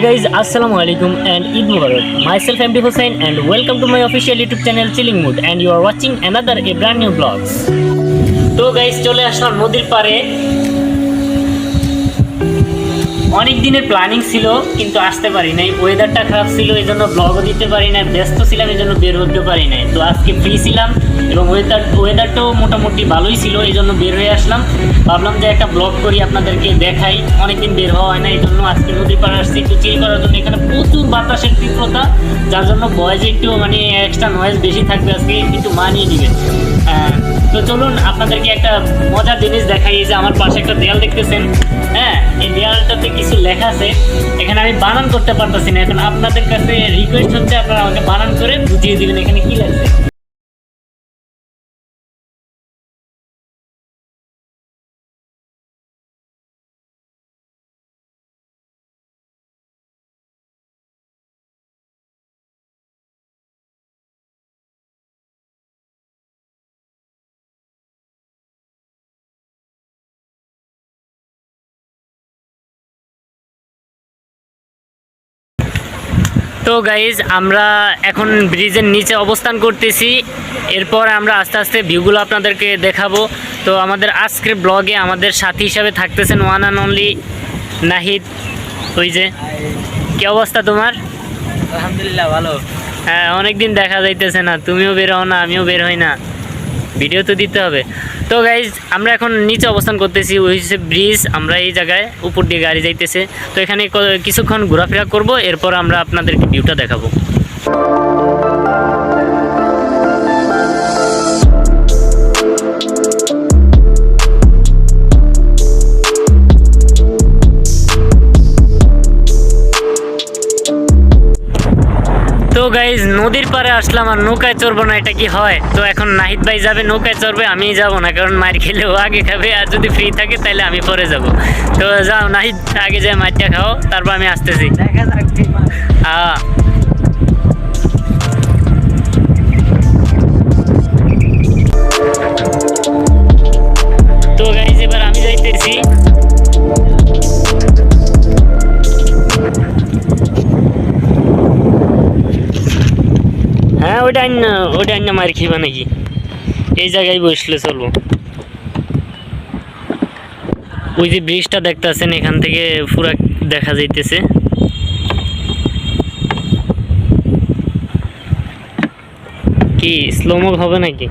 guys, Assalamu alaikum and Eid Mubarak. Myself MD Hussain and welcome to my official YouTube channel Chilling Mood and you are watching another a brand new vlogs. তো guys চলে আসলাম নদীর পাড়ে। অনেক দিনের planning ছিল কিন্তু আসতে পারি নাই, ওয়েদারটা খারাপ ছিল এই জন্য ব্লগও দিতে পারি না, ব্যস্ত ছিলাম এই জন্য বের হতে পারি নাই। তো আজকে ফ্রি ছিলাম এবং ওয়েদারটাও মোটামুটি ভালোই ছিল, এই জন্য বের হয়ে আসলাম। ভাবলাম যে একটা ব্লগ করি, আপনাদেরকে দেখাই। অনেকদিন বের হওয়া হয় না, এই জন্য আজকে নদীর পাড়ে আসছি একটু চিল করার জন্য। এখানে প্রচুর বাতাসের তীব্রতা, যার জন্য ভয়েসে একটু এক্সট্রা নয়েজ বেশি থাকবে, আজকে একটু মানিয়ে নেবেন। তো চলুন আপনাদেরকে একটা মজার জিনিস দেখাই। এই যে আমার পাশে একটা দেয়াল দেখতেছেন, হ্যাঁ, এই দেয়ালটাতে কিছু লেখা আছে। এখানে আমি বানান করতে পারতেছি না, এখন আপনাদের কাছে রিকোয়েস্ট হচ্ছে আপনারা আমাকে বানান করে বুঝিয়ে দিবেন এখানে কি লাগছে। তো গাইজ আমরা এখন ব্রিজের নিচে অবস্থান করতেছি, এরপর আমরা আস্তে আস্তে ভিউগুলো আপনাদেরকে দেখাবো। তো আমাদের আজকের ব্লগে আমাদের সাথী হিসাবে থাকতেছেন ওয়ান অ্যান্ড অনলি নাহিদ। ওই যে, কি অবস্থা তোমার? আলহামদুলিল্লাহ ভালো। হ্যাঁ, অনেকদিন দেখা যাইতেছে না, তুমিও বের হও না আমিও বের হই না, ভিডিও তো দিতে হবে। তো গাইজ আমরা এখন নিচে অবস্থান করতেছি, ওই হচ্ছে ব্রিজ। আমরা এই জায়গায় উপর দিয়ে গাড়ি যাইতেছে, তো এখানে কিছুক্ষণ ঘোরাফেরা করব, এরপর আমরা আপনাদেরকে ভিউটা দেখাবো। তো গাইজ নদীর পাড়ে আসলাম, আর নৌকায় চড়বো না, এটা কি হয়? তো এখন নাহিদ ভাই যাবে নৌকায় চড়বে, আমি যাব না, কারণ মার খেলে ও আগে খাবে, আর যদি ফ্রি থাকে তাহলে আমি পরে যাব। তো যাও নাহিদ, আগে যাই মাছটা খাও, তারপর আমি আসতেছি। হ্যাঁ, তো গাইজ এবার আমি যাইতেছি। হ্যাঁ, ওইটা আন্য মার খেবা নাকি? এই জায়গায় বসলে চলবো। ওই যে ব্রিজটা দেখতেছেন, এখান থেকে পুরা দেখা যাইতেছে। কি স্লোমো হবে নাকি?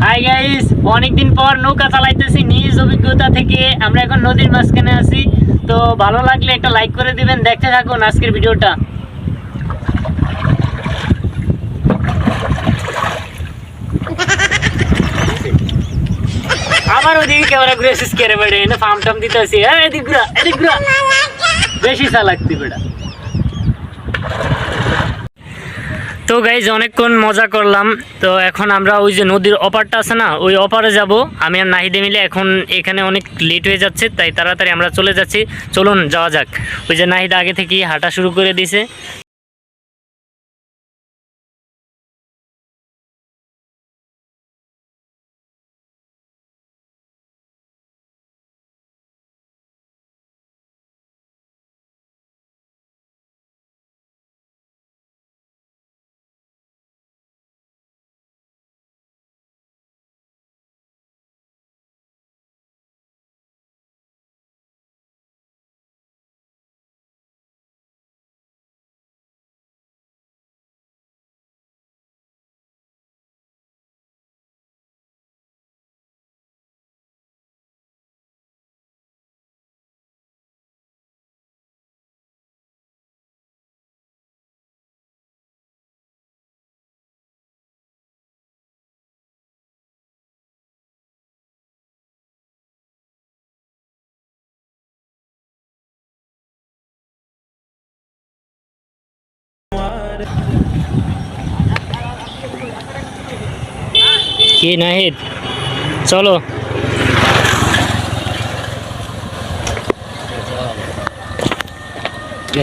হাই গাইস, অনেকদিন পর নৌকা চালাইতেছি নিজ অভিজ্ঞতা থেকে। আমরা এখন নদীর মাঝখানে আছি, তো ভালো লাগলে একটা লাইক করে দিবেন, দেখতে থাকুন আজকের ভিডিওটা। আবার ওদিকে ক্যামেরা ঘুরে এসেছিস কেড়ে বেড়ে, এনে ফার্ম টাম দিতে আসি। এদিক ঘুরা, বেশি চালাকতি বেড়া। তো গাইজ অনেকক্ষণ মজা করলাম, তো এখন আমরা ওই যে নদীর অপারটা আছে না, ওই অপারে যাব। আমি আর নাহিদে মিলে এখন এখানে অনেক লেট হয়ে যাচ্ছে, তাই তাড়াতাড়ি আমরা চলে যাচ্ছি। চলুন যাওয়া যাক। ওই যে নাহিদ আগে থেকেই হাঁটা শুরু করে দিছে। কি নাহিদ চলো।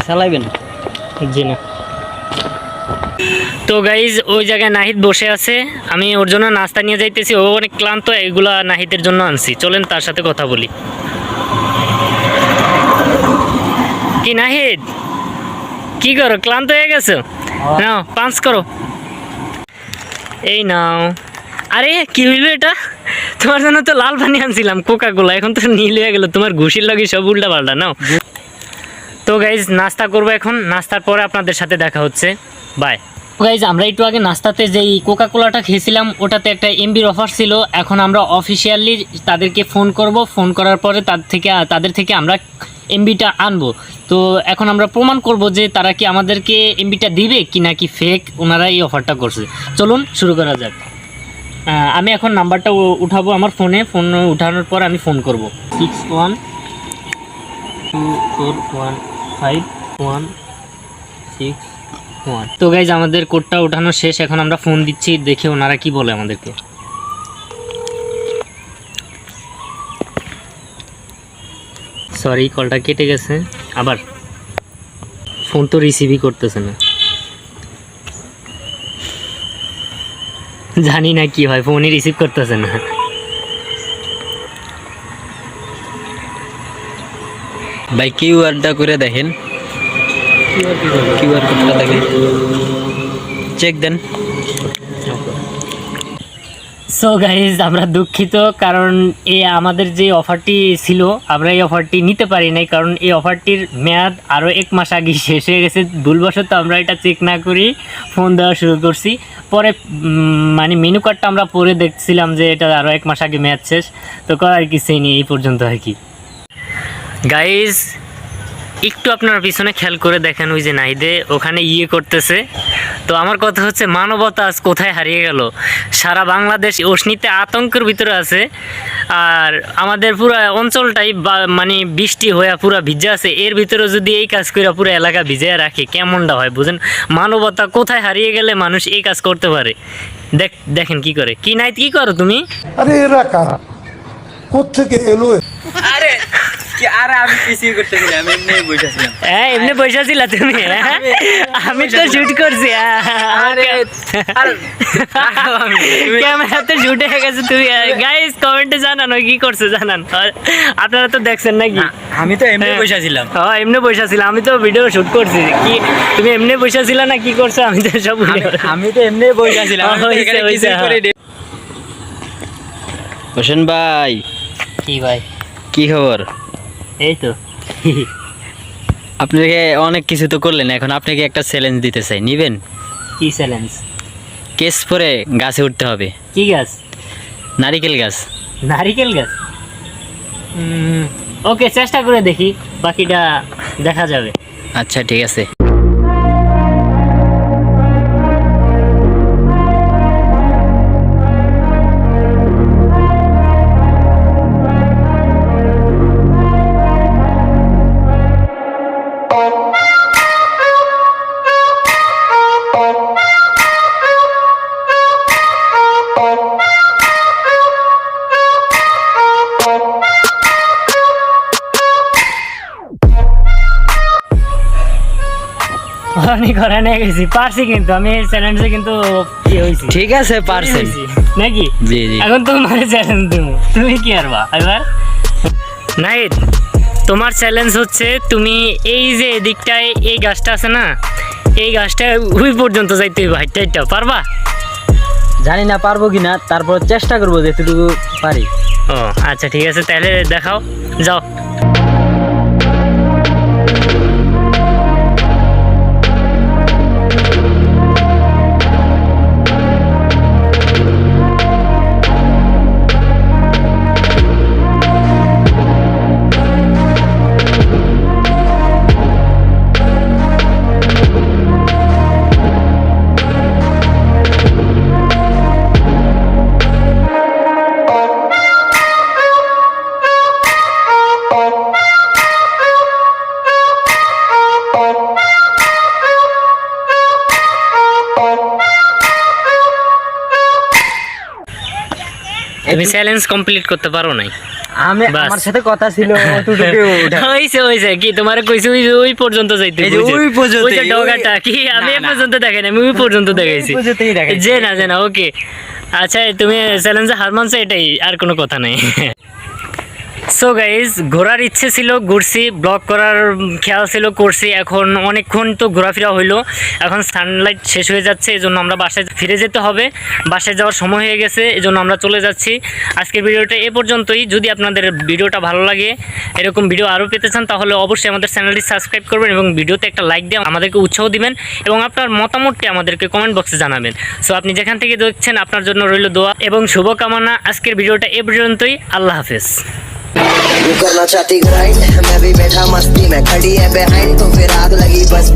চালাইবেন? জি না। তো গাইজ ওই জায়গায় নাহিদ বসে আছে, আমি ওর জন্য নাস্তা নিয়ে যাইতেছি। ও অনেক ক্লান্ত, এগুলা নাহিদের জন্য আনছি। চলেন তার সাথে কথা বলি। কি নাহিদ, কি করো? ক্লান্ত হয়ে গেছো? নাও পাঁচ করো। এই নাও। আরে কি হইলো এটা? তোমার জন্য তো লাল পানি আনছিলাম, কোকা কোলা, এখন তো নীল হয়ে গেল। তোমার ঘুষির লাগে সব উল্টা পাল্টা। নাও। তো গাইজ নাস্তা করবো এখন, নাস্তার পরে আপনাদের সাথে দেখা হচ্ছে। বাই। গাইজ আমরা একটু আগে নাস্তাতে যেই কোকা কোলাটা খেয়েছিলাম ওটাতে একটা এমবির অফার ছিল। এখন আমরা অফিসিয়ালি তাদেরকে ফোন করব, ফোন করার পরে তাদের থেকে আমরা এমবিটা আনবো। তো এখন আমরা প্রমাণ করব যে তারা কি আমাদেরকে এমবিটা দিবে কি নাকি ফেক ওনারা এই অফারটা করছে। চলুন শুরু করা যাক। আমি এখন নাম্বারটা উঠাবো আমার ফোনে। ফোন উঠানোর পর আমি ফোন করব 61241516 তো গাইজ আমাদের কোডটা ওঠানো শেষ। এখন আমরা ফোন দিচ্ছি, দেখে ওনারা কি বলে আমাদেরকে। সরি, কলটা কেটে গেছে। আবার ফোন তো রিসিভই করতেছে না, জানি না কি হয়, ফোনই রিসিভ করতেছে না। ভাই কিউআরটা করে দেখেন, কিউআর কোডটা দেখেন, চেক দেন। সো গাইজ আমরা দুঃখিত, কারণ আমাদের যে অফারটি ছিল আমরা এই অফারটি নিতে পারি নাই, কারণ এই অফারটির মেয়াদ আরও 1 মাস আগে শেষ হয়ে গেছে। ভুলবশত আমরা এটা চেক না করি ফোন দেওয়া শুরু করছি। পরে মানে মেনু কার্ডটা আমরা পরে দেখছিলাম যে এটা আরও 1 মাস আগে মেয়াদ শেষ। তো করার কিছুই নেই, এই পর্যন্ত আর কি। গাইজ একটু আপনারা পিছনে খেয়াল করে দেখেন, ওই যে নাহিদে ওখানে করতেছে। তো আমার কথা হচ্ছে মানবতা আজ কোথায় হারিয়ে গেল? সারা বাংলাদেশ অশনিতে আতঙ্কের ভিতরে আছে, আর আমাদের পুরো অঞ্চলটাই মানে বৃষ্টি হয়ে পুরো ভিজা আছে। এর ভিতরে যদি এই কাজ করে পুরো এলাকা ভিজিয়ে রাখে কেমনটা হয় বুঝেন? মানবতা কোথায় হারিয়ে গেলে মানুষ এই কাজ করতে পারে? দেখেন কি করে। কি নাহিদ, কি করো তুমি? আরে এরা কারা, কোত্থেকে এলো? আরে আরে আমি কিছুই করতেছিলাম, আমি এমনি বসেছিলাম। হ্যাঁ এমনি পয়সা ছিল তুমি? আমি তো শুট করছি। ক্যামেরাতে শুট হয়ে গেছে। তুমি গাইস কমেন্টে জানান কি করছে, জানান। আপনারা তো দেখছেন নাকি? আমি তো এমনি বসেছিলাম। হ্যাঁ এমনি পয়সা ছিল, আমি তো ভিডিও শুট করছি। কি তুমি এমনি পয়সা ছিল না কি করছো? আমি তো সব আমি তো এমনি বসেছিলাম। হোসেন ভাই। কি ভাই? কি খবর? এই তো। আপনাকে অনেক কিছু তো করলেন, এখন আপনাকে একটা চ্যালেঞ্জ দিতে চাই, নিবেন? কি চ্যালেঞ্জ? কেস পরে গাছে উঠতে হবে। কি গাছ? নারিকেল গাছ। নারিকেল গাছ? ওকে, চেষ্টা করে দেখি, বাকিটা দেখা যাবে। আচ্ছা ঠিক আছে। অনেক ঘরে নিয়ে গেছি, পারছি কিন্তু আমি চ্যালেঞ্জে কিন্তু হয়েছি। ঠিক আছে, পারছেন নাকি? জি জি। এখন তোমার চ্যালেঞ্জ দেবো, তুমি কি আরবা এবার? নাহিদ, তোমার চ্যালেঞ্জ হচ্ছে তুমি এই যে এদিকটায় এই গাছটা আছে না, এই গাছটা ওই পর্যন্ত যাইতে হইব, হাইটটা পারবা? জানি না পারবো কিনা, তারপর চেষ্টা করবো যেটুকু পারি। ও আচ্ছা ঠিক আছে, তাহলে দেখাও, যাও। তুমি চ্যালেঞ্জ কমপ্লিট করতে পারো নাই। আমি বাস। আমার সাথে কথা ছিল অতটুকু হইছে কি তোমার কইছি ওই পর্যন্ত যাইতে এই যে বুঝছো? ওই পর্যন্ত, ওই যে ডগাটা কি আমি এই পর্যন্ত দেখাই না, আমি ওই পর্যন্ত দেখাইছি। পর্যন্তই দেখাইছি। যে না ওকে আচ্ছা তুমি চ্যালেঞ্জে হার মানছো, এটাই, আর কোনো কথা নেই। সো গাইজ, ঘোরার ইচ্ছে ছিল, ঘুরছি, ব্লগ করার খেয়াল ছিল, করছি। এখন অনেকক্ষণ তো ঘোরাফেরা হইলো, এখন সানলাইট শেষ হয়ে যাচ্ছে, এই জন্য আমরা বাসায় ফিরে যেতে হবে। বাসায় যাওয়ার সময় হয়ে গেছে, এই জন্য আমরা চলে যাচ্ছি। আজকের ভিডিওটা এ পর্যন্তই। যদি আপনাদের ভিডিওটা ভালো লাগে, এরকম ভিডিও আরও পেতে চান, তাহলে অবশ্যই আমাদের চ্যানেলটি সাবস্ক্রাইব করবেন এবং ভিডিওতে একটা লাইক দিয়ে আমাদেরকে উৎসাহ দিবেন এবং আপনার মতামতটি আমাদেরকে কমেন্ট বক্সে জানাবেন। সো আপনি যেখান থেকে দেখছেন, আপনার জন্য রইল দোয়া এবং শুভকামনা। আজকের ভিডিওটা এ পর্যন্তই। আল্লাহ হাফেজ। तू करना चाहती ग्राइंड, मैं भी बैठा मस्ती में, खड़ी है बिहाइंड तो फिर आग लगी बस।